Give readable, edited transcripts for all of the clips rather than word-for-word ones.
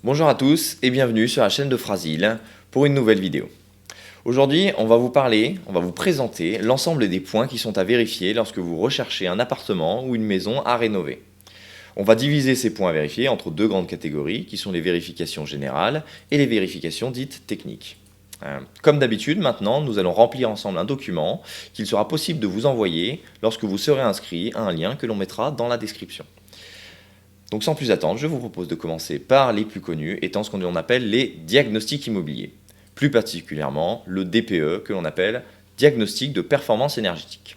Bonjour à tous et bienvenue sur la chaîne de Frasil pour une nouvelle vidéo. Aujourd'hui, on va vous présenter l'ensemble des points qui sont à vérifier lorsque vous recherchez un appartement ou une maison à rénover. On va diviser ces points à vérifier entre deux grandes catégories qui sont les vérifications générales et les vérifications dites techniques. Comme d'habitude, maintenant, nous allons remplir ensemble un document qu'il sera possible de vous envoyer lorsque vous serez inscrit à un lien que l'on mettra dans la description. Donc sans plus attendre, je vous propose de commencer par les plus connus, étant ce qu'on appelle les diagnostics immobiliers. Plus particulièrement le DPE, que l'on appelle diagnostic de performance énergétique.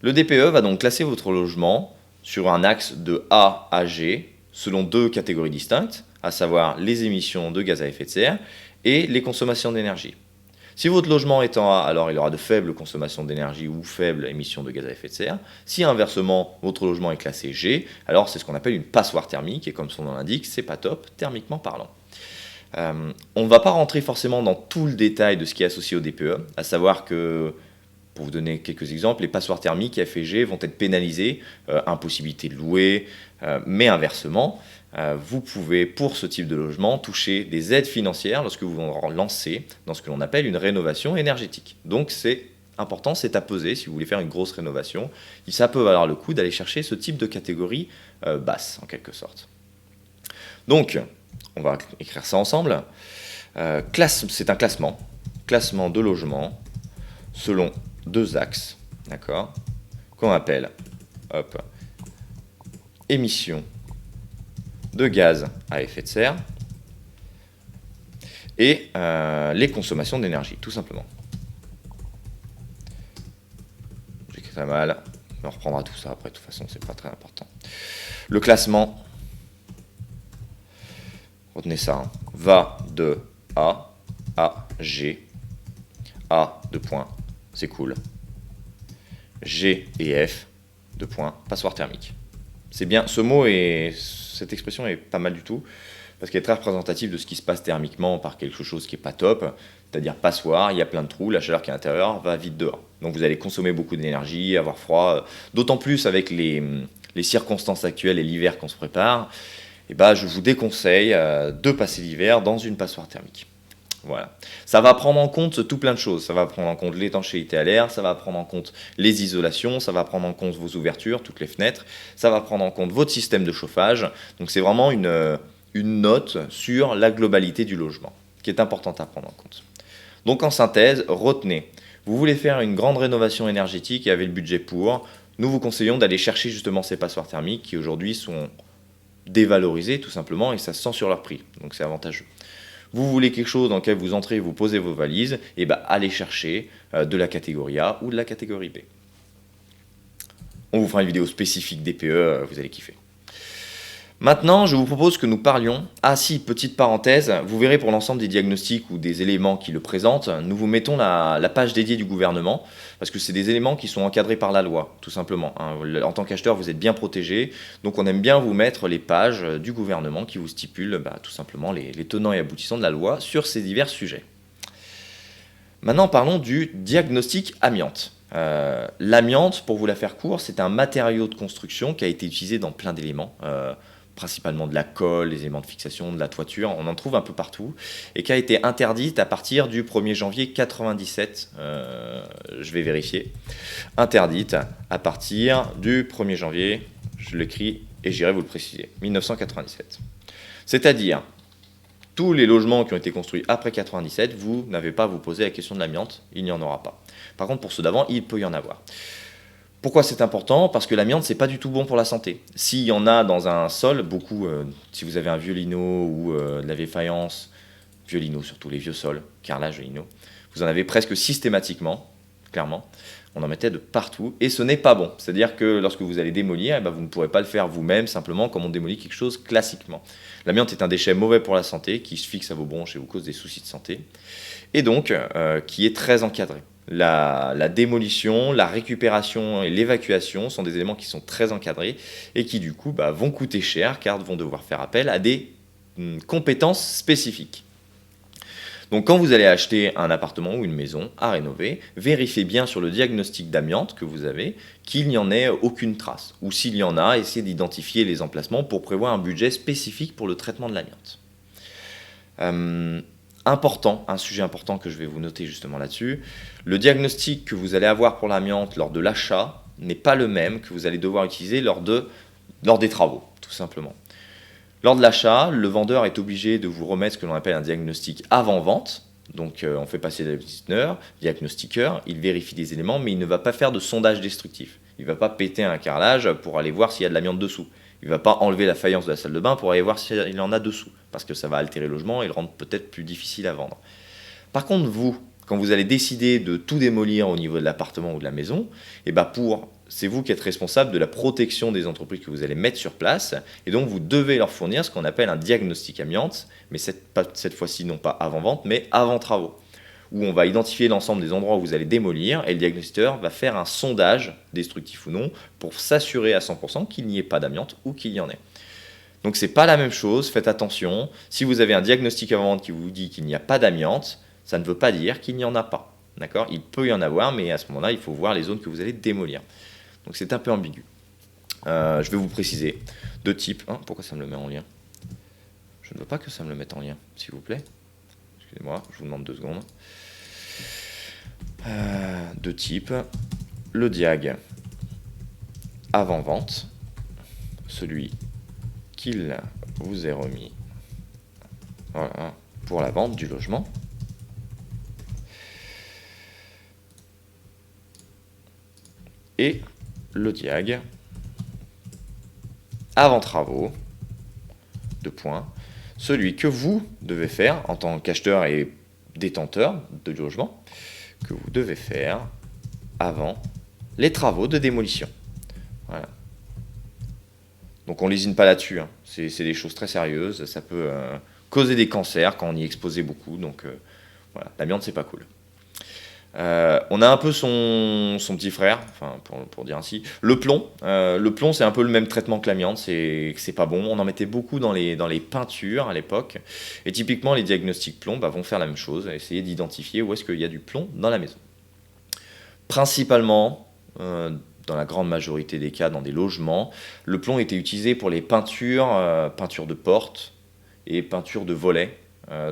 Le DPE va donc classer votre logement sur un axe de A à G, selon deux catégories distinctes, à savoir les émissions de gaz à effet de serre et les consommations d'énergie. Si votre logement est en A, alors il aura de faibles consommations d'énergie ou faibles émissions de gaz à effet de serre. Si inversement, votre logement est classé G, alors c'est ce qu'on appelle une passoire thermique, et comme son nom l'indique, c'est pas top, thermiquement parlant. On ne va pas rentrer forcément dans tout le détail de ce qui est associé au DPE, à savoir que, pour vous donner quelques exemples, les passoires thermiques FG vont être pénalisées, impossibilité de louer, mais inversement, vous pouvez, pour ce type de logement, toucher des aides financières lorsque vous vous lancez dans ce que l'on appelle une rénovation énergétique. Donc c'est important, c'est à peser si vous voulez faire une grosse rénovation. Ça peut valoir le coup d'aller chercher ce type de catégorie basse, en quelque sorte. Donc, on va écrire ça ensemble. C'est un classement de logement selon deux axes, d'accord, qu'on appelle émissions de gaz à effet de serre et les consommations d'énergie, tout simplement. J'écris très mal, on reprendra tout ça après, de toute façon, c'est pas très important. Le classement, retenez ça, va de A à G. A, 2 points, c'est cool. G et F, 2 points, passoire thermique. C'est bien, cette expression est pas mal du tout, parce qu'elle est très représentative de ce qui se passe thermiquement par quelque chose qui n'est pas top, c'est-à-dire passoire, il y a plein de trous, la chaleur qui est à l'intérieur va vite dehors. Donc vous allez consommer beaucoup d'énergie, avoir froid, d'autant plus avec les circonstances actuelles et l'hiver qu'on se prépare, et je vous déconseille de passer l'hiver dans une passoire thermique. Voilà. Ça va prendre en compte tout plein de choses. Ça va prendre en compte l'étanchéité à l'air, ça va prendre en compte les isolations, ça va prendre en compte vos ouvertures, toutes les fenêtres, ça va prendre en compte votre système de chauffage. Donc c'est vraiment une note sur la globalité du logement qui est importante à prendre en compte. Donc en synthèse, retenez, vous voulez faire une grande rénovation énergétique et avez le budget pour, nous vous conseillons d'aller chercher justement ces passoires thermiques qui aujourd'hui sont dévalorisées tout simplement et ça se sent sur leur prix. Donc c'est avantageux. Vous voulez quelque chose dans lequel vous entrez, vous posez vos valises, et allez chercher de la catégorie A ou de la catégorie B. On vous fera une vidéo spécifique DPE, vous allez kiffer. Maintenant, je vous propose que nous parlions... Ah si, petite parenthèse, vous verrez pour l'ensemble des diagnostics ou des éléments qui le présentent, nous vous mettons la page dédiée du gouvernement, parce que c'est des éléments qui sont encadrés par la loi, tout simplement. En tant qu'acheteur, vous êtes bien protégé, donc on aime bien vous mettre les pages du gouvernement qui vous stipulent tout simplement les tenants et aboutissants de la loi sur ces divers sujets. Maintenant, parlons du diagnostic amiante. L'amiante, pour vous la faire court, c'est un matériau de construction qui a été utilisé dans plein d'éléments, principalement de la colle, les éléments de fixation, de la toiture, on en trouve un peu partout, et qui a été interdite à partir du 1er janvier 97, je vais vérifier, interdite à partir du 1er janvier, je l'écris et j'irai vous le préciser, 1997. C'est-à-dire, tous les logements qui ont été construits après 97, vous n'avez pas à vous poser la question de l'amiante, il n'y en aura pas. Par contre, pour ceux d'avant, il peut y en avoir. Pourquoi c'est important? Parce que l'amiante, c'est pas du tout bon pour la santé. S'il y en a dans un sol, beaucoup, si vous avez un vieux lino ou de la vieille faïence, vieux lino surtout, les vieux sols, carrelage de lino, vous en avez presque systématiquement, clairement, on en mettait de partout, et ce n'est pas bon. C'est-à-dire que lorsque vous allez démolir, vous ne pourrez pas le faire vous-même, simplement comme on démolit quelque chose classiquement. L'amiante est un déchet mauvais pour la santé, qui se fixe à vos bronches et vous cause des soucis de santé, et donc qui est très encadré. La démolition, la récupération et l'évacuation sont des éléments qui sont très encadrés et qui du coup vont coûter cher car vont devoir faire appel à des compétences spécifiques. Donc quand vous allez acheter un appartement ou une maison à rénover, vérifiez bien sur le diagnostic d'amiante que vous avez qu'il n'y en ait aucune trace. Ou s'il y en a, essayez d'identifier les emplacements pour prévoir un budget spécifique pour le traitement de l'amiante. Un sujet important que je vais vous noter justement là-dessus, le diagnostic que vous allez avoir pour l'amiante lors de l'achat n'est pas le même que vous allez devoir utiliser lors des travaux, tout simplement. Lors de l'achat, le vendeur est obligé de vous remettre ce que l'on appelle un diagnostic avant-vente. Donc on fait passer le diagnostiqueur, il vérifie des éléments, mais il ne va pas faire de sondage destructif. Il ne va pas péter un carrelage pour aller voir s'il y a de l'amiante dessous. Il ne va pas enlever la faïence de la salle de bain pour aller voir s'il en a dessous, parce que ça va altérer le logement et le rendre peut-être plus difficile à vendre. Par contre, vous, quand vous allez décider de tout démolir au niveau de l'appartement ou de la maison, c'est vous qui êtes responsable de la protection des entreprises que vous allez mettre sur place, et donc vous devez leur fournir ce qu'on appelle un diagnostic amiante, mais cette fois-ci non pas avant-vente, mais avant-travaux, où on va identifier l'ensemble des endroits où vous allez démolir, et le diagnostiqueur va faire un sondage, destructif ou non, pour s'assurer à 100% qu'il n'y ait pas d'amiante ou qu'il y en ait. Donc c'est pas la même chose, faites attention, si vous avez un diagnostic avant-vente qui vous dit qu'il n'y a pas d'amiante, ça ne veut pas dire qu'il n'y en a pas. D'accord ? Il peut y en avoir, mais à ce moment-là, il faut voir les zones que vous allez démolir. Donc c'est un peu ambigu. Je vais vous préciser. De type... pourquoi ça me le met en lien ? Je ne veux pas que ça me le mette en lien, s'il vous plaît. Excusez-moi, je vous demande 2 secondes. De type, le diag avant-vente, celui qu'il vous est remis pour la vente du logement. Et le diag avant travaux, celui que vous devez faire en tant qu'acheteur et détenteur de logement, que vous devez faire avant les travaux de démolition. Voilà. Donc on ne lésine pas là-dessus, hein. C'est des choses très sérieuses, ça peut causer des cancers quand on y est exposé beaucoup, donc voilà, l'amiante c'est pas cool. On a un peu son petit frère, enfin pour dire ainsi, le plomb. Le plomb, c'est un peu le même traitement que l'amiante, c'est pas bon. On en mettait beaucoup dans les peintures à l'époque. Et typiquement, les diagnostics plomb vont faire la même chose, essayer d'identifier où est-ce qu'il y a du plomb dans la maison. Principalement, dans la grande majorité des cas, dans des logements, le plomb était utilisé pour les peintures de portes et peintures de volets.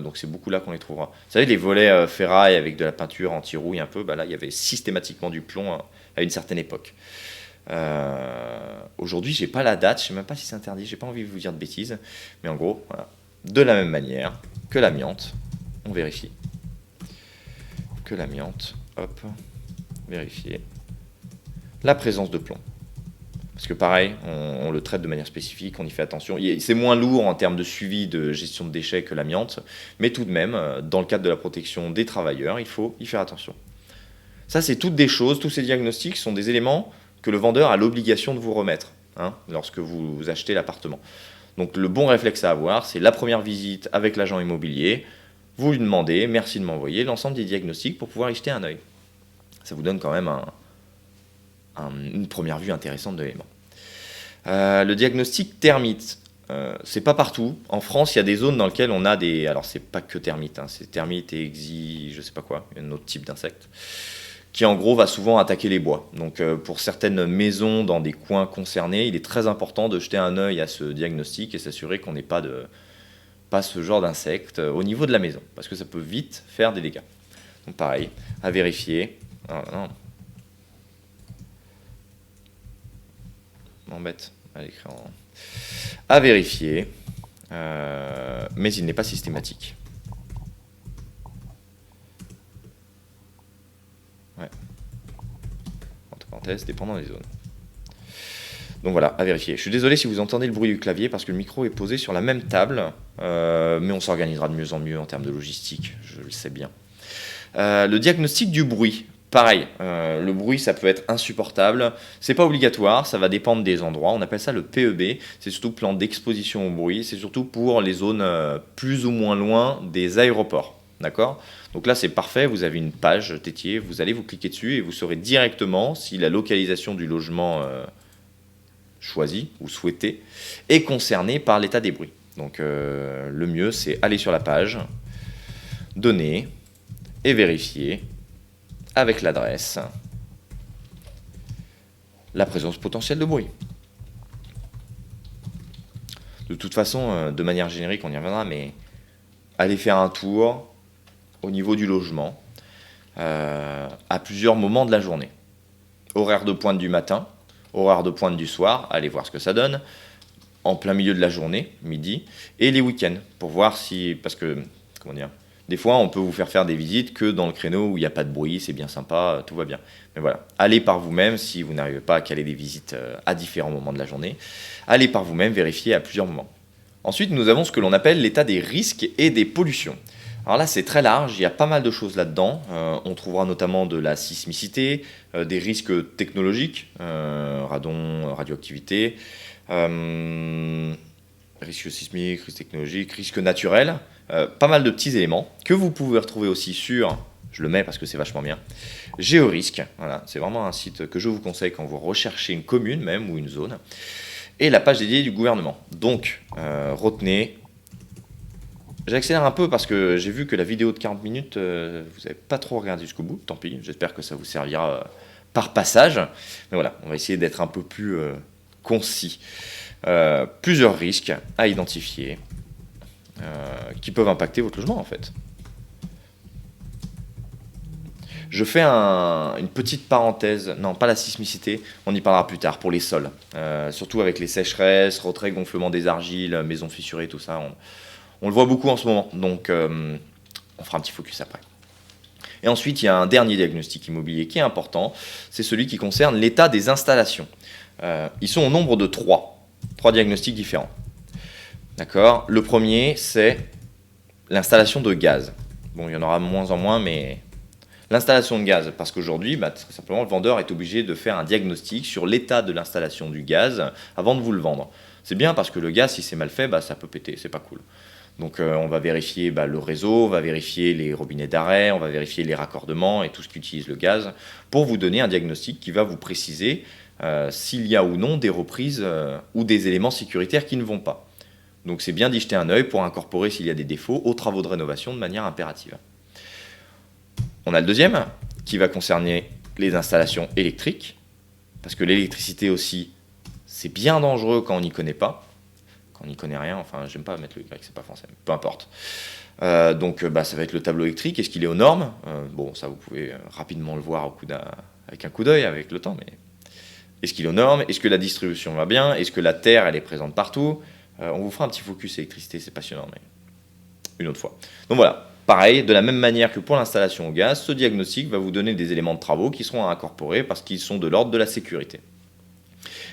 Donc c'est beaucoup là qu'on les trouvera. Vous savez, les volets ferraille avec de la peinture anti-rouille un peu, là il y avait systématiquement du plomb à une certaine époque. Aujourd'hui, j'ai pas la date, je sais même pas si c'est interdit, j'ai pas envie de vous dire de bêtises, mais en gros, voilà. De la même manière que l'amiante, on vérifie. Que l'amiante, vérifier la présence de plomb. Parce que pareil, on le traite de manière spécifique, on y fait attention. C'est moins lourd en termes de suivi de gestion de déchets que l'amiante, mais tout de même, dans le cadre de la protection des travailleurs, il faut y faire attention. Ça, c'est toutes des choses, tous ces diagnostics sont des éléments que le vendeur a l'obligation de vous remettre lorsque vous achetez l'appartement. Donc le bon réflexe à avoir, c'est la première visite avec l'agent immobilier, vous lui demandez, merci de m'envoyer l'ensemble des diagnostics pour pouvoir y jeter un œil. Ça vous donne quand même une première vue intéressante de l'élément. Le diagnostic termite, c'est pas partout. En France, il y a des zones dans lesquelles on a des... Alors, c'est pas que termites, c'est termites et je sais pas quoi, un autre type d'insecte, qui en gros va souvent attaquer les bois. Donc, pour certaines maisons dans des coins concernés, il est très important de jeter un œil à ce diagnostic et s'assurer qu'on n'ait pas ce genre d'insecte au niveau de la maison, parce que ça peut vite faire des dégâts. Donc, pareil, à vérifier. M'embête à l'écran. À vérifier, mais il n'est pas systématique. Entre parenthèses, dépendant des zones. Donc voilà, à vérifier. Je suis désolé si vous entendez le bruit du clavier parce que le micro est posé sur la même table, mais on s'organisera de mieux en mieux en termes de logistique, je le sais bien. Le diagnostic du bruit. Pareil, le bruit, ça peut être insupportable. C'est pas obligatoire, ça va dépendre des endroits. On appelle ça le PEB. C'est surtout plan d'exposition au bruit. C'est surtout pour les zones plus ou moins loin des aéroports. D'accord ? Donc là, c'est parfait. Vous avez une page Tétier. Vous allez vous cliquer dessus et vous saurez directement si la localisation du logement choisi ou souhaité est concernée par l'état des bruits. Donc le mieux, c'est aller sur la page, donner et vérifier avec l'adresse la présence potentielle de bruit. De toute façon, de manière générique, on y reviendra, mais allez faire un tour au niveau du logement à plusieurs moments de la journée. Horaire de pointe du matin, horaire de pointe du soir, allez voir ce que ça donne, en plein milieu de la journée, midi, et les week-ends, pour voir si... Parce que, comment dire, des fois, on peut vous faire des visites que dans le créneau où il n'y a pas de bruit, c'est bien sympa, tout va bien. Mais voilà, allez par vous-même, si vous n'arrivez pas à caler des visites à différents moments de la journée, allez par vous-même vérifier à plusieurs moments. Ensuite, nous avons ce que l'on appelle l'état des risques et des pollutions. Alors là, c'est très large, il y a pas mal de choses là-dedans. On trouvera notamment de la sismicité, des risques technologiques, radon, radioactivité, risques sismiques, risques technologiques, risques naturels, pas mal de petits éléments que vous pouvez retrouver aussi sur, je le mets parce que c'est vachement bien, Géorisque. Voilà, c'est vraiment un site que je vous conseille quand vous recherchez une commune même ou une zone. Et la page dédiée du gouvernement. Donc, retenez. J'accélère un peu parce que j'ai vu que la vidéo de 40 minutes, vous n'avez pas trop regardé jusqu'au bout. Tant pis, j'espère que ça vous servira par passage. Mais voilà, on va essayer d'être un peu plus concis. Plusieurs risques à identifier qui peuvent impacter votre logement en fait. Je fais une petite parenthèse, non pas la sismicité, on y parlera plus tard pour les sols, surtout avec les sécheresses, retrait, gonflement des argiles, maisons fissurées, tout ça, on le voit beaucoup en ce moment, donc on fera un petit focus après. Et ensuite, il y a un dernier diagnostic immobilier qui est important, c'est celui qui concerne l'état des installations. Ils sont au nombre de 3 diagnostics différents. D'accord ? Le premier, c'est l'installation de gaz. Bon, il y en aura de moins en moins, mais l'installation de gaz, parce qu'aujourd'hui, très simplement, le vendeur est obligé de faire un diagnostic sur l'état de l'installation du gaz avant de vous le vendre. C'est bien parce que le gaz, si c'est mal fait, ça peut péter, c'est pas cool. Donc on va vérifier le réseau, on va vérifier les robinets d'arrêt, on va vérifier les raccordements et tout ce qui utilise le gaz pour vous donner un diagnostic qui va vous préciser s'il y a ou non des reprises ou des éléments sécuritaires qui ne vont pas. Donc c'est bien d'y jeter un œil pour incorporer s'il y a des défauts aux travaux de rénovation de manière impérative. On a le deuxième qui va concerner les installations électriques, parce que l'électricité aussi, c'est bien dangereux quand on n'y connaît pas. Quand on n'y connaît rien, enfin j'aime pas mettre le Y, c'est pas français, peu importe. Donc ça va être le tableau électrique, est-ce qu'il est aux normes ? Bon, ça vous pouvez rapidement le voir avec un coup d'œil, avec le temps, mais est-ce qu'il est aux normes ? Est-ce que la distribution va bien ? Est-ce que la terre, elle est présente partout ? On vous fera un petit focus électricité, c'est passionnant, mais une autre fois. Donc voilà, pareil, de la même manière que pour l'installation au gaz, ce diagnostic va vous donner des éléments de travaux qui seront à incorporer parce qu'ils sont de l'ordre de la sécurité.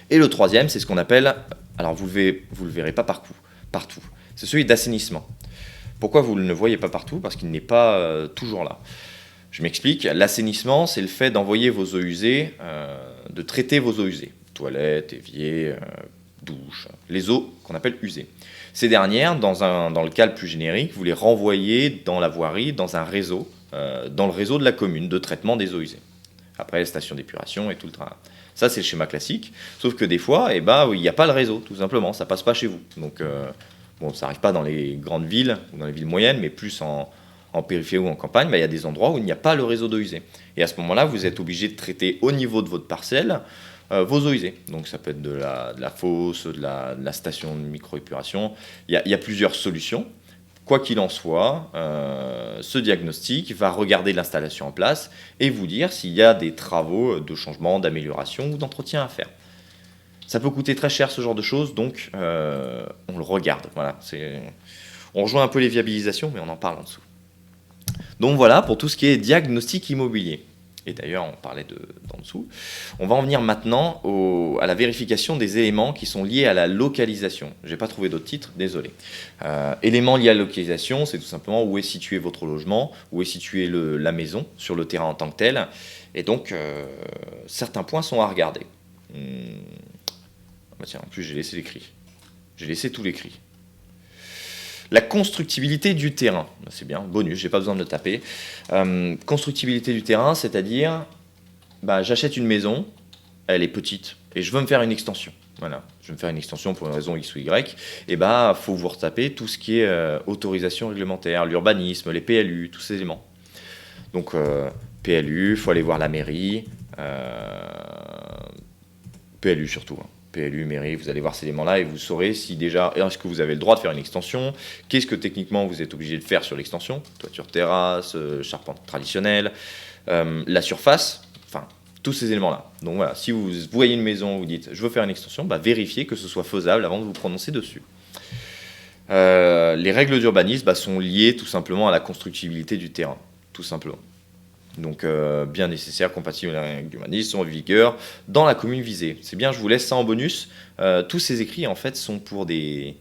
Et le troisième, c'est ce qu'on appelle, alors vous le verrez pas partout, c'est celui d'assainissement. Pourquoi vous ne le voyez pas partout ? Parce qu'il n'est pas toujours là. Je m'explique, l'assainissement, c'est le fait d'envoyer vos eaux usées, de traiter vos eaux usées, toilettes, éviers, douches, les eaux qu'on appelle usées. Ces dernières, dans le cas le plus générique, vous les renvoyez dans la voirie, dans un réseau, dans le réseau de la commune de traitement des eaux usées. Après, station d'épuration et tout le train. Ça, c'est le schéma classique. Sauf que des fois, il n'y a pas le réseau, tout simplement. Ça ne passe pas chez vous. Donc, ça n'arrive pas dans les grandes villes ou dans les villes moyennes, mais plus en périphérie ou en campagne, il y a des endroits où il n'y a pas le réseau d'eau usée. Et à ce moment-là, vous êtes obligé de traiter au niveau de votre parcelle vos eaux usées. Donc ça peut être de la fosse, de la station de micro-épuration. Il y a plusieurs solutions. Quoi qu'il en soit, ce diagnostic va regarder l'installation en place et vous dire s'il y a des travaux de changement, d'amélioration ou d'entretien à faire. Ça peut coûter très cher ce genre de choses, donc on le regarde. Voilà, on rejoint un peu les viabilisations, mais on en parle en dessous. Donc voilà pour tout ce qui est diagnostic immobilier. Et d'ailleurs, on parlait d'en dessous. On va en venir maintenant à la vérification des éléments qui sont liés à la localisation. Je n'ai pas trouvé d'autres titres, désolé. Éléments liés à la localisation, c'est tout simplement où est situé votre logement, où est située la maison, sur le terrain en tant que tel. Et donc, certains points sont à regarder. Tiens, en plus, j'ai laissé l'écrit. J'ai laissé tout l'écrit. La constructibilité du terrain, c'est bien, bonus, j'ai pas besoin de le taper. Constructibilité du terrain, c'est-à-dire, j'achète une maison, elle est petite, et je veux me faire une extension. Voilà, je vais me faire une extension pour une raison X ou Y, et bah, faut vous retaper tout ce qui est autorisation réglementaire, l'urbanisme, les PLU, tous ces éléments. Donc, PLU, il faut aller voir la mairie, PLU surtout, hein. PLU, mairie, vous allez voir ces éléments-là et vous saurez si déjà, est-ce que vous avez le droit de faire une extension, qu'est-ce que techniquement vous êtes obligé de faire sur l'extension, toiture terrasse, charpente traditionnelle, la surface, enfin, tous ces éléments-là. Donc voilà, si vous voyez une maison, vous dites je veux faire une extension, bah, vérifiez que ce soit faisable avant de vous prononcer dessus. Les règles d'urbanisme bah, sont liées tout simplement à la constructibilité du terrain, tout simplement. Donc bien nécessaire, compatible avec les règles d'urbanisme, sont en vigueur dans la commune visée. C'est bien, je vous laisse ça en bonus. Tous ces écrits en fait sont pour des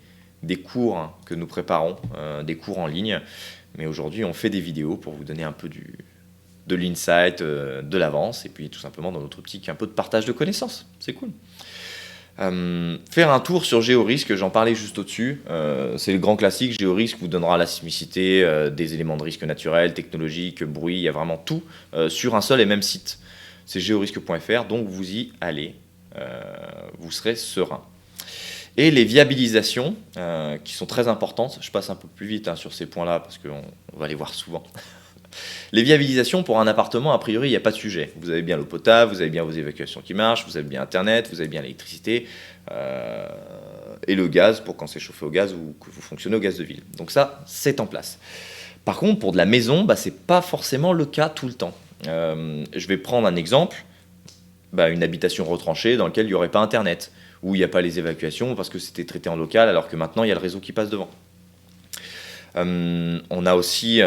cours hein, que nous préparons, des cours en ligne. Mais aujourd'hui, on fait des vidéos pour vous donner un peu de l'insight, de l'avance, et puis tout simplement dans notre optique un peu de partage de connaissances. C'est cool. Faire un tour sur GeoRisque, j'en parlais juste au-dessus, c'est le grand classique. GeoRisque vous donnera la sismicité, des éléments de risque naturel, technologique, bruit, il y a vraiment tout sur un seul et même site. C'est georisque.fr, donc vous y allez, vous serez serein. Et les viabilisations, qui sont très importantes, je passe un peu plus vite hein, sur ces points-là, parce qu'on va les voir souvent. Les viabilisations pour un appartement, a priori, il n'y a pas de sujet. Vous avez bien l'eau potable, vous avez bien vos évacuations qui marchent, vous avez bien Internet, vous avez bien l'électricité et le gaz pour quand c'est chauffé au gaz ou que vous fonctionnez au gaz de ville. Donc ça, c'est en place. Par contre, pour de la maison, bah, ce n'est pas forcément le cas tout le temps. Je vais prendre un exemple, une habitation retranchée dans laquelle il n'y aurait pas Internet, où il n'y a pas les évacuations parce que c'était traité en local alors que maintenant il y a le réseau qui passe devant. On a aussi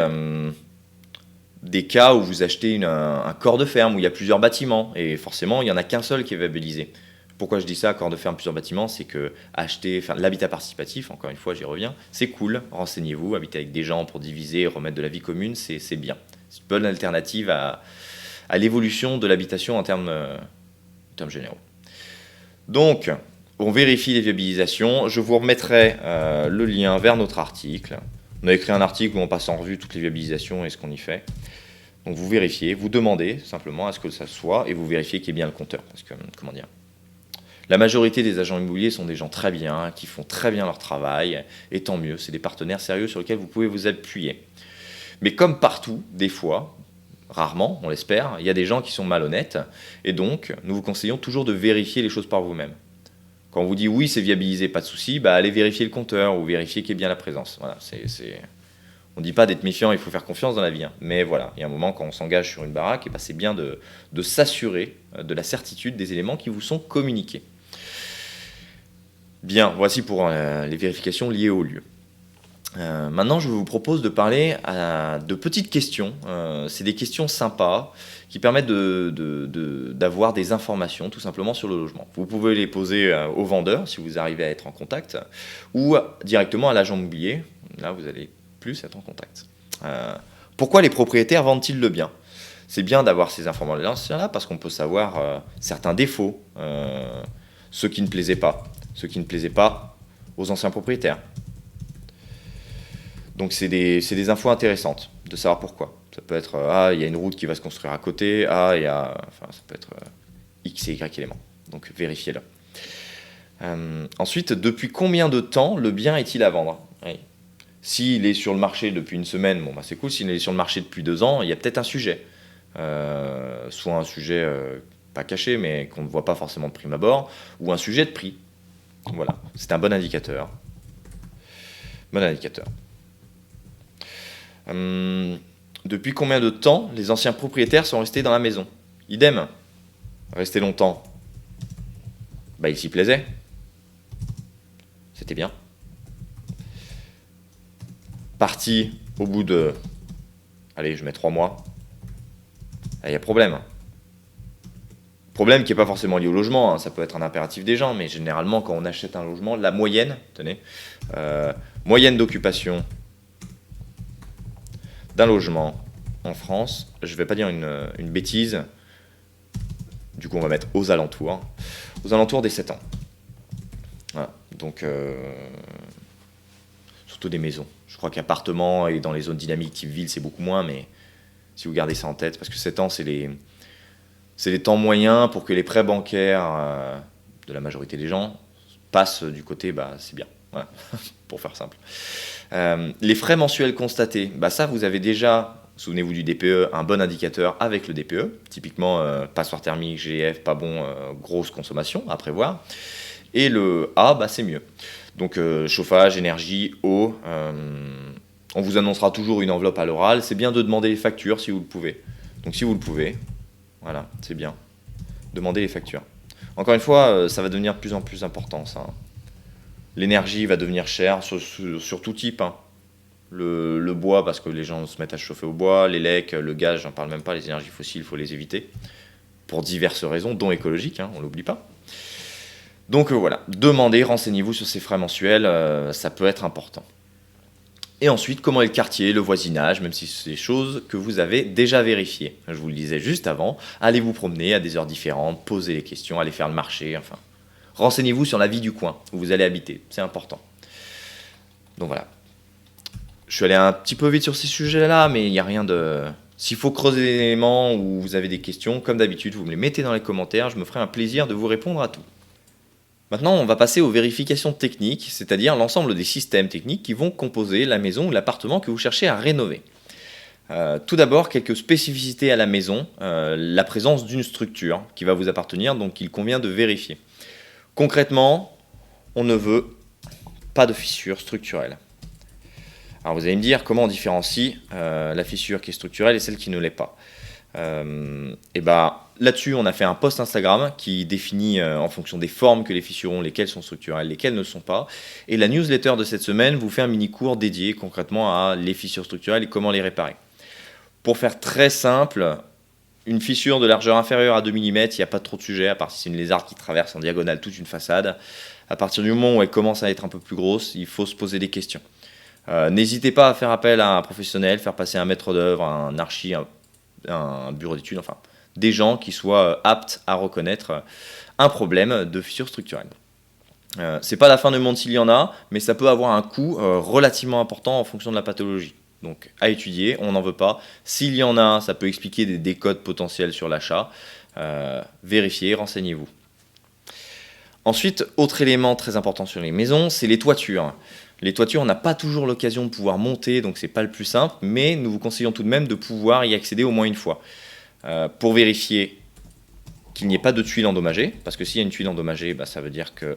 des cas où vous achetez un corps de ferme, où il y a plusieurs bâtiments, et forcément, il n'y en a qu'un seul qui est viabilisé. Pourquoi je dis ça, corps de ferme, plusieurs bâtiments, c'est que faire l'habitat participatif, encore une fois, j'y reviens, c'est cool, renseignez-vous, habiter avec des gens pour diviser, remettre de la vie commune, c'est bien. C'est une bonne alternative à l'évolution de l'habitation en termes généraux. Donc, on vérifie les viabilisations, je vous remettrai le lien vers notre article. On a écrit un article où on passe en revue toutes les viabilisations et ce qu'on y fait. Donc vous vérifiez, vous demandez simplement à ce que ça soit et vous vérifiez qu'il y ait bien le compteur. Parce que, comment dire, la majorité des agents immobiliers sont des gens très bien, qui font très bien leur travail, et tant mieux, c'est des partenaires sérieux sur lesquels vous pouvez vous appuyer. Mais comme partout, des fois, rarement, on l'espère, il y a des gens qui sont malhonnêtes, et donc nous vous conseillons toujours de vérifier les choses par vous-même. Quand on vous dit oui, c'est viabilisé, pas de souci, allez vérifier le compteur ou vérifier qu'il y ait bien la présence. Voilà, on ne dit pas d'être méfiant, il faut faire confiance dans la vie. Hein. Mais voilà, il y a un moment quand on s'engage sur une baraque, et c'est bien de s'assurer de la certitude des éléments qui vous sont communiqués. Bien, voici pour les vérifications liées au lieu. Maintenant, je vous propose de parler de petites questions. C'est des questions sympas qui permettent d'avoir des informations tout simplement sur le logement. Vous pouvez les poser au vendeur si vous arrivez à être en contact ou directement à l'agent immobilier. Là, vous allez plus être en contact. Pourquoi les propriétaires vendent-ils le bien ? C'est bien d'avoir ces informations-là parce qu'on peut savoir certains défauts, ceux qui ne plaisaient pas aux anciens propriétaires. Donc c'est des infos intéressantes de savoir pourquoi. Ça peut être il y a une route qui va se construire à côté, ça peut être X et Y éléments. Donc vérifiez-le. Ensuite, depuis combien de temps le bien est-il à vendre ? Oui. S'il est sur le marché depuis une semaine, c'est cool. S'il est sur le marché depuis 2 ans, il y a peut-être un sujet. Soit un sujet pas caché, mais qu'on ne voit pas forcément de prime abord, ou un sujet de prix. Voilà, c'est un bon indicateur. Depuis combien de temps les anciens propriétaires sont restés dans la maison ? Idem, rester longtemps, ils s'y plaisaient, c'était bien. Parti au bout de, je mets 3 mois, il y a problème. Problème qui n'est pas forcément lié au logement, ça peut être un impératif des gens, mais généralement quand on achète un logement, la moyenne, moyenne d'occupation d'un logement en France, je ne vais pas dire une bêtise, du coup on va mettre aux alentours des 7 ans. Voilà, donc surtout des maisons. Je crois qu'appartements et dans les zones dynamiques type ville, c'est beaucoup moins, mais si vous gardez ça en tête, parce que 7 ans, c'est les temps moyens pour que les prêts bancaires de la majorité des gens, passe du côté, c'est bien, voilà, pour faire simple. Les frais mensuels constatés, ça vous avez déjà, souvenez-vous du DPE, un bon indicateur avec le DPE, typiquement passoire thermique, GF, pas bon, grosse consommation à prévoir. Et le A, c'est mieux. Donc chauffage, énergie, eau, on vous annoncera toujours une enveloppe à l'oral, c'est bien de demander les factures si vous le pouvez. Donc si vous le pouvez, voilà, c'est bien, demandez les factures. Encore une fois, ça va devenir de plus en plus important, ça. L'énergie va devenir chère sur tout type. Hein. Le bois, parce que les gens se mettent à chauffer au bois, les lecs, le gaz, j'en parle même pas, les énergies fossiles, il faut les éviter. Pour diverses raisons, dont écologiques, on ne l'oublie pas. Donc voilà, demandez, renseignez-vous sur ces frais mensuels, ça peut être important. Et ensuite, comment est le quartier, le voisinage, même si c'est des choses que vous avez déjà vérifiées. Je vous le disais juste avant, allez vous promener à des heures différentes, posez les questions, allez faire le marché, enfin. Renseignez-vous sur la vie du coin où vous allez habiter, c'est important. Donc voilà. Je suis allé un petit peu vite sur ces sujets-là, mais il n'y a rien de... S'il faut creuser des éléments ou vous avez des questions, comme d'habitude, vous me les mettez dans les commentaires, je me ferai un plaisir de vous répondre à tout. Maintenant, on va passer aux vérifications techniques, c'est-à-dire l'ensemble des systèmes techniques qui vont composer la maison ou l'appartement que vous cherchez à rénover. Tout d'abord, quelques spécificités à la maison, la présence d'une structure qui va vous appartenir, donc il convient de vérifier. Concrètement, on ne veut pas de fissure structurelle. Alors vous allez me dire comment on différencie la fissure qui est structurelle et celle qui ne l'est pas. Là-dessus, on a fait un post Instagram qui définit en fonction des formes que les fissures ont, lesquelles sont structurelles, lesquelles ne le sont pas. Et la newsletter de cette semaine vous fait un mini-cours dédié concrètement à les fissures structurelles et comment les réparer. Pour faire très simple, une fissure de largeur inférieure à 2 mm, il n'y a pas trop de sujet, à part si c'est une lézarde qui traverse en diagonale toute une façade. À partir du moment où elle commence à être un peu plus grosse, il faut se poser des questions. N'hésitez pas à faire appel à un professionnel, faire passer un maître d'œuvre, un archi, un bureau d'études, enfin des gens qui soient aptes à reconnaître un problème de fissure structurelle. C'est pas la fin du monde s'il y en a, mais ça peut avoir un coût relativement important en fonction de la pathologie. Donc à étudier, on n'en veut pas. S'il y en a, ça peut expliquer des décodes potentiels sur l'achat. Vérifiez, renseignez-vous. Ensuite, autre élément très important sur les maisons, c'est les toitures. Les toitures, on n'a pas toujours l'occasion de pouvoir monter, donc c'est pas le plus simple, mais nous vous conseillons tout de même de pouvoir y accéder au moins une fois. Pour vérifier qu'il n'y ait pas de tuiles endommagées, parce que s'il y a une tuile endommagée, ça veut dire que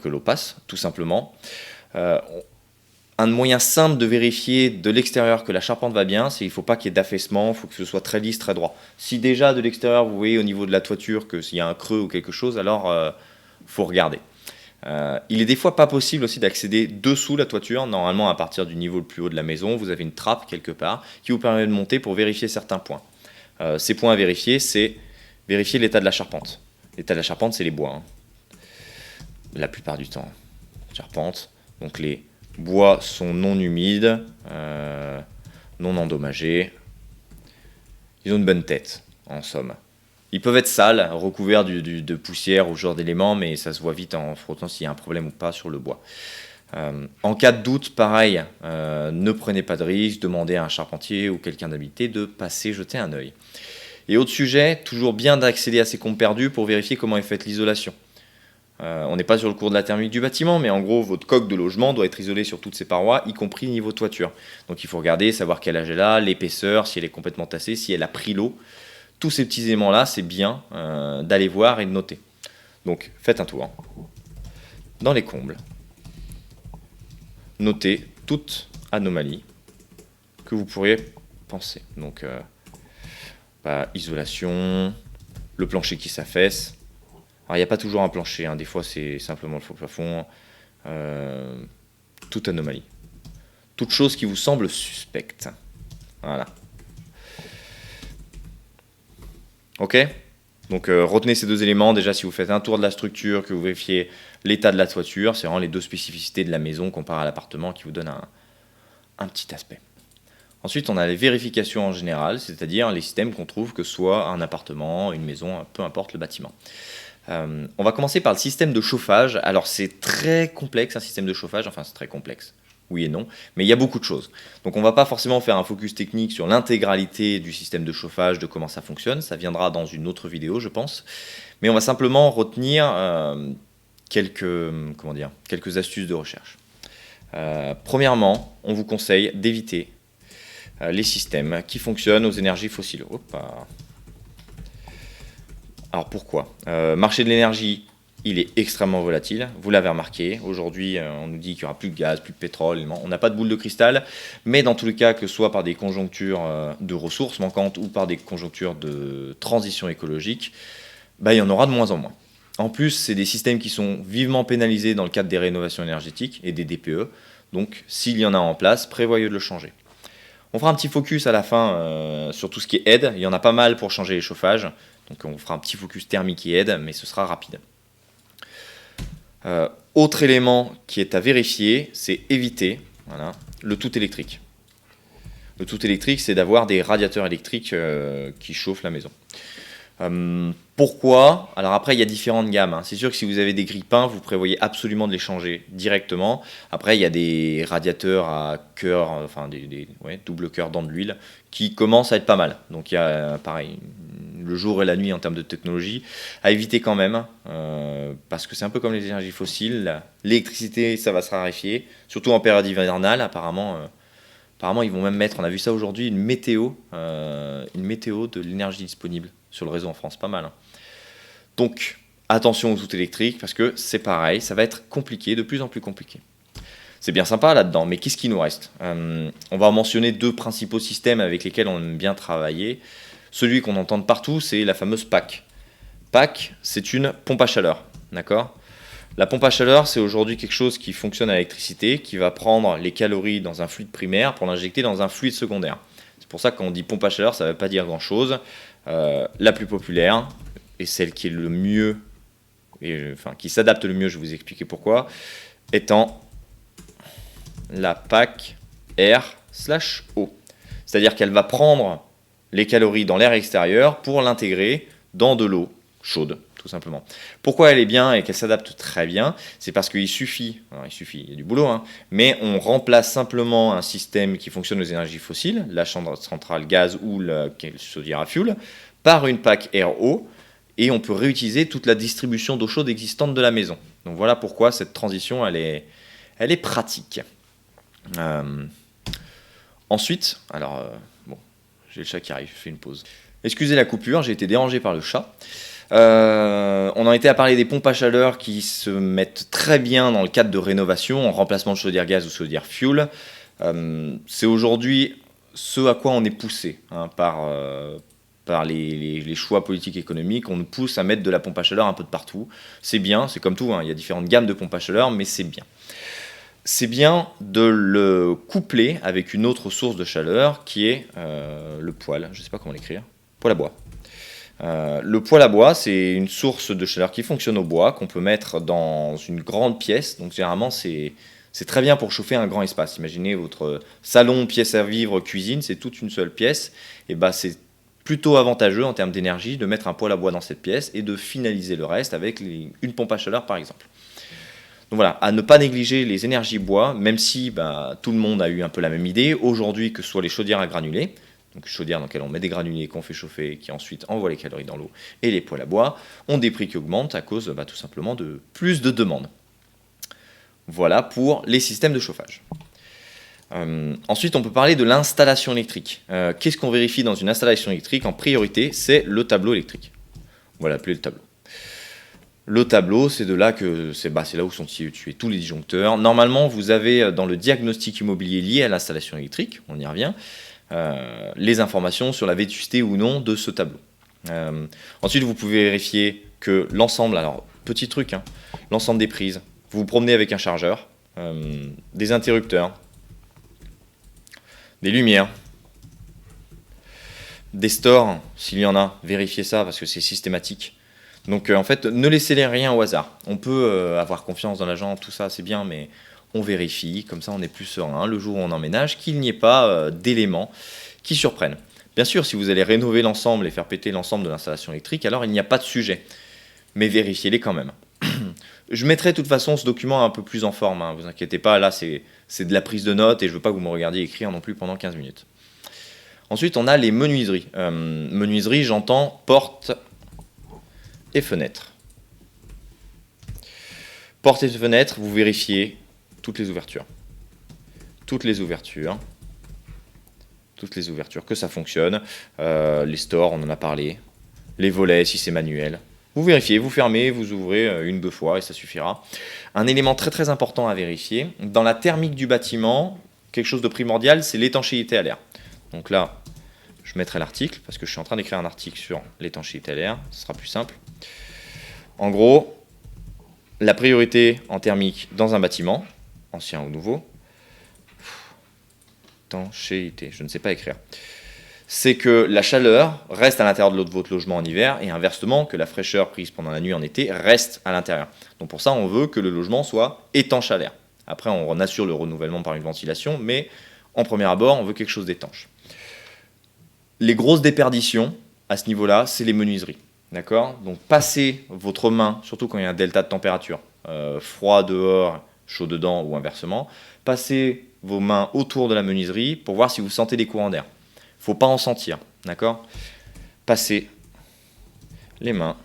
l'eau passe, tout simplement. Un moyen simple de vérifier de l'extérieur que la charpente va bien, c'est qu'il ne faut pas qu'il y ait d'affaissement, il faut que ce soit très lisse, très droit. Si déjà de l'extérieur vous voyez au niveau de la toiture que s'il y a un creux ou quelque chose, alors faut regarder. Il est des fois pas possible aussi d'accéder dessous la toiture. Normalement, à partir du niveau le plus haut de la maison, vous avez une trappe quelque part qui vous permet de monter pour vérifier certains points. Ces points à vérifier, c'est vérifier l'état de la charpente. L'état de la charpente, c'est les bois. La plupart du temps. Charpente. Donc les bois sont non humides, non endommagés. Ils ont une bonne tête, en somme. Ils peuvent être sales, recouverts de poussière ou ce genre d'éléments, mais ça se voit vite en frottant s'il y a un problème ou pas sur le bois. En cas de doute, pareil, ne prenez pas de risque, demandez à un charpentier ou quelqu'un d'habilité de passer jeter un œil. Et autre sujet, toujours bien d'accéder à ces comptes perdus pour vérifier comment est faite l'isolation. On n'est pas sur le cours de la thermique du bâtiment, mais en gros, votre coque de logement doit être isolée sur toutes ses parois, y compris niveau toiture. Donc il faut regarder, savoir quel âge elle a, l'épaisseur, si elle est complètement tassée, si elle a pris l'eau. Tous ces petits éléments-là, c'est bien d'aller voir et de noter. Donc, faites un tour. Dans les combles, notez toute anomalie que vous pourriez penser. Donc, isolation, le plancher qui s'affaisse. Alors, il n'y a pas toujours un plancher, des fois c'est simplement le faux plafond. Toute anomalie. Toute chose qui vous semble suspecte. Voilà. Ok ? Donc retenez ces deux éléments. Déjà, si vous faites un tour de la structure, que vous vérifiez l'état de la toiture, c'est vraiment les deux spécificités de la maison comparé à l'appartement qui vous donnent un petit aspect. Ensuite, on a les vérifications en général, c'est-à-dire les systèmes qu'on trouve, que ce soit un appartement, une maison, peu importe le bâtiment. On va commencer par le système de chauffage. Alors c'est très complexe un système de chauffage, enfin c'est très complexe. oui et non, mais il y a beaucoup de choses. Donc on ne va pas forcément faire un focus technique sur l'intégralité du système de chauffage, de comment ça fonctionne, ça viendra dans une autre vidéo je pense, mais on va simplement retenir quelques astuces de recherche. Premièrement, on vous conseille d'éviter les systèmes qui fonctionnent aux énergies fossiles. Alors pourquoi marché de l'énergie, il est extrêmement volatile, vous l'avez remarqué. Aujourd'hui, on nous dit qu'il n'y aura plus de gaz, plus de pétrole, on n'a pas de boule de cristal, mais dans tous les cas, que ce soit par des conjonctures de ressources manquantes ou par des conjonctures de transition écologique, il y en aura de moins en moins. En plus, c'est des systèmes qui sont vivement pénalisés dans le cadre des rénovations énergétiques et des DPE, donc s'il y en a en place, prévoyez de le changer. On fera un petit focus à la fin sur tout ce qui est aide, il y en a pas mal pour changer les chauffages, donc on fera un petit focus thermique et aide, mais ce sera rapide. Autre élément qui est à vérifier, c'est éviter le tout électrique. Le tout électrique, c'est d'avoir des radiateurs électriques qui chauffent la maison. Pourquoi? Alors après, il y a différentes gammes. C'est sûr que si vous avez des grille-pains, vous prévoyez absolument de les changer directement. Après, il y a des radiateurs à cœur, enfin double cœur dans de l'huile, qui commencent à être pas mal. Donc il y a pareil, le jour et la nuit en termes de technologie, à éviter quand même, parce que c'est un peu comme les énergies fossiles. L'électricité, ça va se raréfier, surtout en période hivernale. Apparemment, ils vont même mettre, on a vu ça aujourd'hui, une météo de l'énergie disponible sur le réseau en France, pas mal. Donc, attention aux outils électriques, parce que c'est pareil, ça va être compliqué, de plus en plus compliqué. C'est bien sympa là-dedans, mais qu'est-ce qui nous reste? On va mentionner deux principaux systèmes avec lesquels on aime bien travailler. Celui qu'on entend de partout, c'est la fameuse PAC. PAC, c'est une pompe à chaleur, d'accord? La pompe à chaleur, c'est aujourd'hui quelque chose qui fonctionne à l'électricité, qui va prendre les calories dans un fluide primaire pour l'injecter dans un fluide secondaire. C'est pour ça que quand on dit pompe à chaleur, ça ne veut pas dire grand-chose. La plus populaire, et celle qui est le mieux, qui s'adapte le mieux, je vais vous expliquer pourquoi, étant la PAC R/O. C'est-à-dire qu'elle va prendre les calories dans l'air extérieur pour l'intégrer dans de l'eau chaude, tout simplement. Pourquoi elle est bien et qu'elle s'adapte très bien? C'est parce qu'il suffit, il y a du boulot, mais on remplace simplement un système qui fonctionne aux énergies fossiles, la centrale gaz ou la chaudière à fioul, par une PAC RO, et on peut réutiliser toute la distribution d'eau chaude existante de la maison. Donc voilà pourquoi cette transition, elle est pratique. Ensuite, j'ai le chat qui arrive, je fais une pause. Excusez la coupure, j'ai été dérangé par le chat. On en était à parler des pompes à chaleur qui se mettent très bien dans le cadre de rénovation, en remplacement de chaudière gaz ou chaudière fuel. C'est aujourd'hui ce à quoi on est poussé par les choix politiques et économiques. On nous pousse à mettre de la pompe à chaleur un peu de partout. C'est bien, c'est comme tout, il y a différentes gammes de pompes à chaleur, mais c'est bien. C'est bien de le coupler avec une autre source de chaleur qui est le poêle, je ne sais pas comment l'écrire, poêle à bois. Le poêle à bois, c'est une source de chaleur qui fonctionne au bois, qu'on peut mettre dans une grande pièce. Donc généralement, c'est très bien pour chauffer un grand espace. Imaginez votre salon, pièce à vivre, cuisine, c'est toute une seule pièce. Et c'est plutôt avantageux en termes d'énergie de mettre un poêle à bois dans cette pièce et de finaliser le reste avec une pompe à chaleur par exemple. Donc voilà, à ne pas négliger les énergies bois, même si tout le monde a eu un peu la même idée. Aujourd'hui, que ce soit les chaudières à granulés, donc chaudière dans laquelle on met des granulés qu'on fait chauffer et qui ensuite envoie les calories dans l'eau, et les poêles à bois, ont des prix qui augmentent à cause tout simplement de plus de demandes. Voilà pour les systèmes de chauffage. Ensuite, on peut parler de l'installation électrique. Qu'est-ce qu'on vérifie dans une installation électrique? En priorité, c'est le tableau électrique. On va l'appeler le tableau. Le tableau, c'est là où sont situés tous les disjoncteurs. Normalement, vous avez dans le diagnostic immobilier lié à l'installation électrique, on y revient, les informations sur la vétusté ou non de ce tableau. Ensuite, vous pouvez vérifier que l'ensemble, alors petit truc, l'ensemble des prises, vous vous promenez avec un chargeur, des interrupteurs, des lumières, des stores, s'il y en a, vérifiez ça parce que c'est systématique. Donc en fait, ne laissez rien au hasard. On peut avoir confiance dans l'agent, tout ça c'est bien, mais on vérifie, comme ça on est plus serein le jour où on emménage, qu'il n'y ait pas d'éléments qui surprennent. Bien sûr, si vous allez rénover l'ensemble et faire péter l'ensemble de l'installation électrique, alors il n'y a pas de sujet, mais vérifiez-les quand même. Je mettrai de toute façon ce document un peu plus en forme, hein, vous inquiétez pas, là c'est de la prise de notes et je veux pas que vous me regardiez écrire non plus pendant 15 minutes. Ensuite, on a les menuiseries. Menuiseries, j'entends portes et fenêtres. Portes et fenêtres, vous vérifiez toutes les ouvertures. Toutes les ouvertures, que ça fonctionne. Les stores, on en a parlé. Les volets, si c'est manuel. Vous vérifiez, vous fermez, vous ouvrez une, deux fois et ça suffira. Un élément très très important à vérifier, dans la thermique du bâtiment, quelque chose de primordial, c'est l'étanchéité à l'air. Donc là, je mettrai l'article, parce que je suis en train d'écrire un article sur l'étanchéité à l'air, ce sera plus simple. En gros, la priorité en thermique dans un bâtiment, ancien ou nouveau, étanchéité, je ne sais pas écrire, c'est que la chaleur reste à l'intérieur de votre logement en hiver et inversement, que la fraîcheur prise pendant la nuit en été reste à l'intérieur. Donc pour ça, on veut que le logement soit étanche à l'air. Après, on assure le renouvellement par une ventilation, mais en premier abord, on veut quelque chose d'étanche. Les grosses déperditions à ce niveau-là, c'est les menuiseries. D'accord ? Donc passez votre main, surtout quand il y a un delta de température, froid dehors, chaud dedans ou inversement, passez vos mains autour de la menuiserie pour voir si vous sentez des courants d'air. Il ne faut pas en sentir, d'accord ? Passez les mains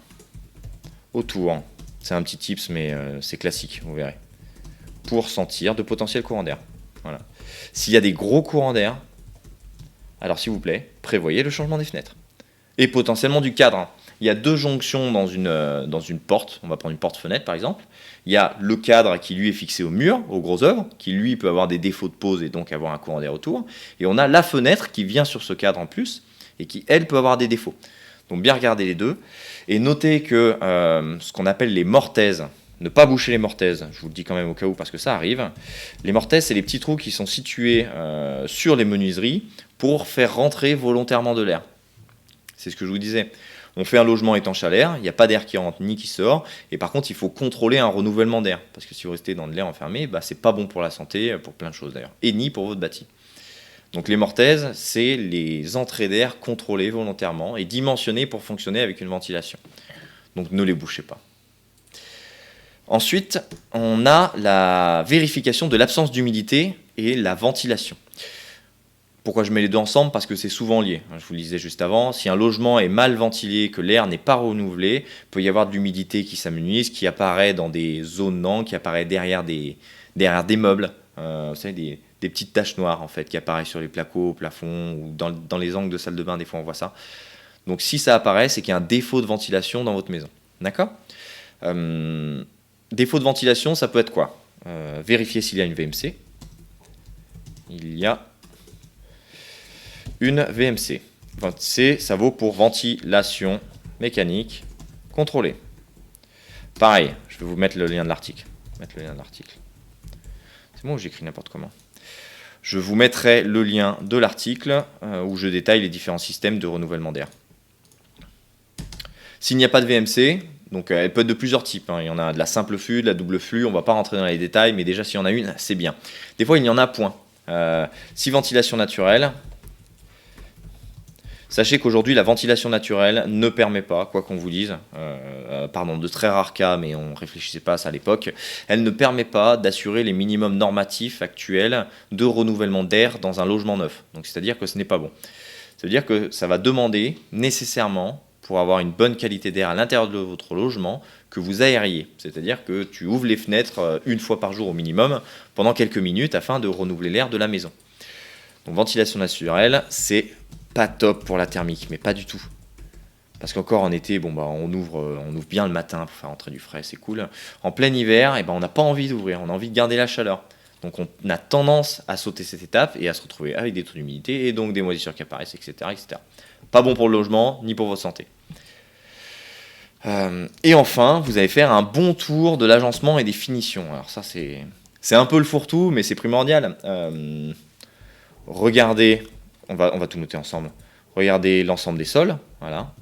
autour, c'est un petit tips mais c'est classique, vous verrez, pour sentir de potentiels courants d'air. Voilà. S'il y a des gros courants d'air, alors s'il vous plaît, prévoyez le changement des fenêtres. Et potentiellement du cadre. Il y a deux jonctions dans une porte, on va prendre une porte-fenêtre par exemple. Il y a le cadre qui lui est fixé au mur, au gros œuvre, qui lui peut avoir des défauts de pose et donc avoir un courant d'air autour. Et on a la fenêtre qui vient sur ce cadre en plus et qui elle peut avoir des défauts. Donc bien regarder les deux. Et notez que ce qu'on appelle les mortaises, ne pas boucher les mortaises, je vous le dis quand même au cas où parce que ça arrive. Les mortaises, c'est les petits trous qui sont situés sur les menuiseries pour faire rentrer volontairement de l'air. C'est ce que je vous disais. On fait un logement étanche à l'air, il n'y a pas d'air qui rentre ni qui sort, et par contre il faut contrôler un renouvellement d'air, parce que si vous restez dans de l'air enfermé, c'est pas bon pour la santé, pour plein de choses d'ailleurs, et ni pour votre bâti. Donc les mortaises, c'est les entrées d'air contrôlées volontairement et dimensionnées pour fonctionner avec une ventilation. Donc ne les bouchez pas. Ensuite, on a la vérification de l'absence d'humidité et la ventilation. Pourquoi je mets les deux ensemble ? Parce que c'est souvent lié. Je vous le disais juste avant, si un logement est mal ventilé, que l'air n'est pas renouvelé, il peut y avoir de l'humidité qui s'amenuise, qui apparaît dans des zones qui apparaît derrière des meubles. Vous savez, des petites taches noires en fait, qui apparaissent sur les placos, plafonds, ou dans les angles de salle de bain, des fois on voit ça. Donc si ça apparaît, c'est qu'il y a un défaut de ventilation dans votre maison. D'accord ? Défaut de ventilation, ça peut être quoi ? Vérifier s'il y a une VMC. Il y a une VMC. VMC, ça vaut pour ventilation mécanique contrôlée. Pareil, je vais vous mettre le lien de l'article. C'est bon ou j'écris n'importe comment ? Je vous mettrai le lien de l'article où je détaille les différents systèmes de renouvellement d'air. S'il n'y a pas de VMC, donc elle peut être de plusieurs types. Il y en a de la simple flux, de la double flux. On ne va pas rentrer dans les détails, mais déjà s'il y en a une, c'est bien. Des fois, il y en a point. Si ventilation naturelle, sachez qu'aujourd'hui, la ventilation naturelle ne permet pas, quoi qu'on vous dise, de très rares cas, mais on ne réfléchissait pas à ça à l'époque, elle ne permet pas d'assurer les minimums normatifs actuels de renouvellement d'air dans un logement neuf. Donc c'est-à-dire que ce n'est pas bon. Ça veut dire que ça va demander nécessairement, pour avoir une bonne qualité d'air à l'intérieur de votre logement, que vous aériez. C'est-à-dire que tu ouvres les fenêtres une fois par jour au minimum, pendant quelques minutes, afin de renouveler l'air de la maison. Donc ventilation naturelle, c'est pas top pour la thermique, mais pas du tout. Parce qu'encore en été, on ouvre bien le matin pour faire entrer du frais, c'est cool. En plein hiver, on n'a pas envie d'ouvrir, on a envie de garder la chaleur. Donc on a tendance à sauter cette étape et à se retrouver avec des taux d'humidité et donc des moisissures qui apparaissent, etc., etc. Pas bon pour le logement, ni pour votre santé. Et enfin, vous allez faire un bon tour de l'agencement et des finitions. Alors ça, c'est un peu le fourre-tout, mais c'est primordial. Regardez, on va tout noter ensemble. Regardez l'ensemble des sols, voilà.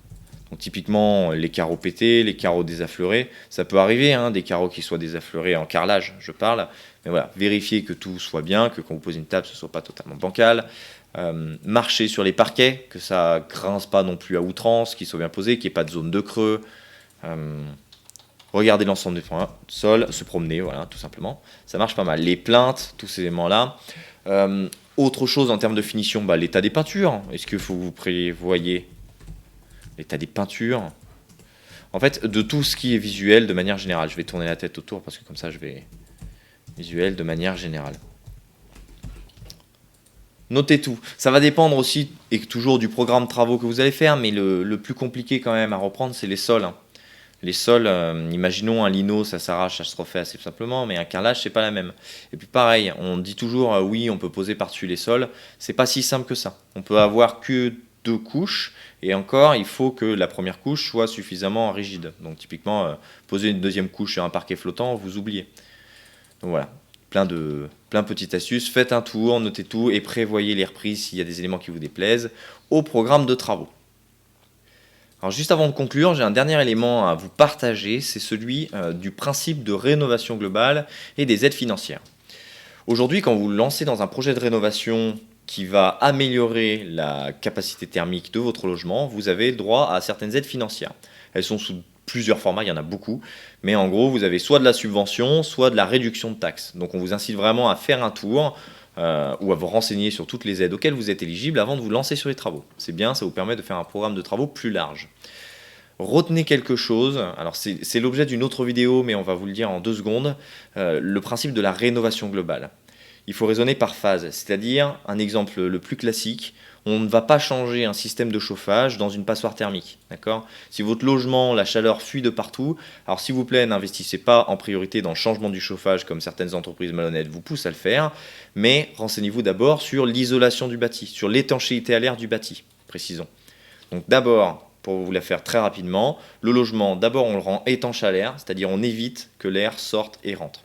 Donc typiquement, les carreaux pétés, les carreaux désaffleurés, ça peut arriver, des carreaux qui soient désaffleurés en carrelage, je parle. Mais voilà, vérifiez que tout soit bien, que quand vous posez une table, ce ne soit pas totalement bancal. Marchez sur les parquets, que ça grince pas non plus à outrance, qu'ils soient bien posés, qu'il n'y ait pas de zone de creux. regarder l'ensemble des points, sol, se promener, voilà, tout simplement. Ça marche pas mal. Les plaintes, tous ces éléments-là. Autre chose en termes de finition, l'état des peintures. Est-ce que vous prévoyez l'état des peintures? En fait, de tout ce qui est visuel de manière générale. Je vais tourner la tête autour parce que comme ça, je vais... Visuel de manière générale. Notez tout. Ça va dépendre aussi, et toujours du programme de travaux que vous allez faire, mais le plus compliqué quand même à reprendre, c'est les sols. Les sols, imaginons un lino, ça s'arrache, ça se refait assez simplement, mais un carrelage, c'est pas la même. Et puis pareil, on dit toujours, oui, on peut poser par-dessus les sols. C'est pas si simple que ça. On peut avoir que 2 couches, et encore, il faut que la première couche soit suffisamment rigide. Donc typiquement, poser une deuxième couche sur un parquet flottant, vous oubliez. Donc voilà. Plein de petites astuces, faites un tour, notez tout et prévoyez les reprises s'il y a des éléments qui vous déplaisent au programme de travaux. Alors juste avant de conclure, j'ai un dernier élément à vous partager, c'est celui du principe de rénovation globale et des aides financières. Aujourd'hui, quand vous lancez dans un projet de rénovation qui va améliorer la capacité thermique de votre logement, vous avez droit à certaines aides financières. Elles sont sous plusieurs formats, il y en a beaucoup, mais en gros vous avez soit de la subvention, soit de la réduction de taxes. Donc on vous incite vraiment à faire un tour ou à vous renseigner sur toutes les aides auxquelles vous êtes éligible avant de vous lancer sur les travaux. C'est bien, ça vous permet de faire un programme de travaux plus large. Retenez quelque chose, alors c'est l'objet d'une autre vidéo, mais on va vous le dire en 2 secondes, le principe de la rénovation globale. Il faut raisonner par phase, c'est-à-dire, un exemple le plus classique, on ne va pas changer un système de chauffage dans une passoire thermique. D'accord ? Si votre logement, la chaleur fuit de partout, alors s'il vous plaît, n'investissez pas en priorité dans le changement du chauffage comme certaines entreprises malhonnêtes vous poussent à le faire, mais renseignez-vous d'abord sur l'isolation du bâti, sur l'étanchéité à l'air du bâti, précisons. Donc d'abord, pour vous la faire très rapidement, le logement, d'abord on le rend étanche à l'air, c'est-à-dire on évite que l'air sorte et rentre.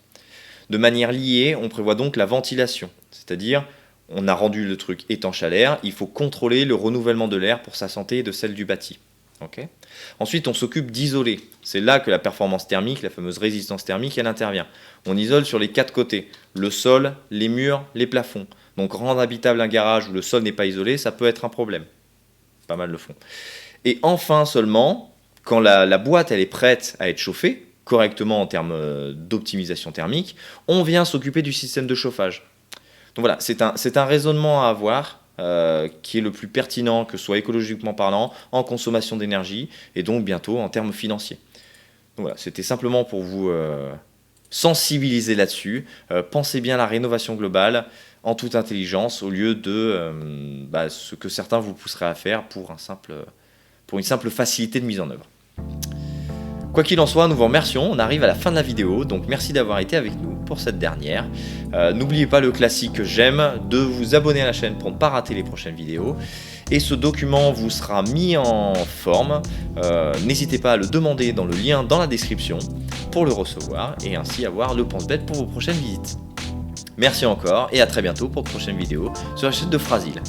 De manière liée, on prévoit donc la ventilation, c'est-à-dire on a rendu le truc étanche à l'air, il faut contrôler le renouvellement de l'air pour sa santé et de celle du bâti. Okay. Ensuite, on s'occupe d'isoler. C'est là que la performance thermique, la fameuse résistance thermique, elle intervient. On isole sur les 4 côtés, le sol, les murs, les plafonds. Donc rendre habitable un garage où le sol n'est pas isolé, ça peut être un problème. Pas mal le font. Et enfin seulement, quand la boîte elle est prête à être chauffée, correctement en termes d'optimisation thermique, on vient s'occuper du système de chauffage. Donc voilà, c'est un raisonnement à avoir qui est le plus pertinent, que ce soit écologiquement parlant, en consommation d'énergie, et donc bientôt en termes financiers. Donc voilà, c'était simplement pour vous sensibiliser là-dessus. Pensez bien à la rénovation globale en toute intelligence, au lieu de ce que certains vous pousseraient à faire pour une simple facilité de mise en œuvre. Quoi qu'il en soit, nous vous remercions, on arrive à la fin de la vidéo, donc merci d'avoir été avec nous pour cette dernière. N'oubliez pas le classique j'aime, de vous abonner à la chaîne pour ne pas rater les prochaines vidéos. Et ce document vous sera mis en forme, n'hésitez pas à le demander dans le lien dans la description pour le recevoir et ainsi avoir le pense-bête pour vos prochaines visites. Merci encore et à très bientôt pour de prochaines vidéos sur la chaîne de Frasil.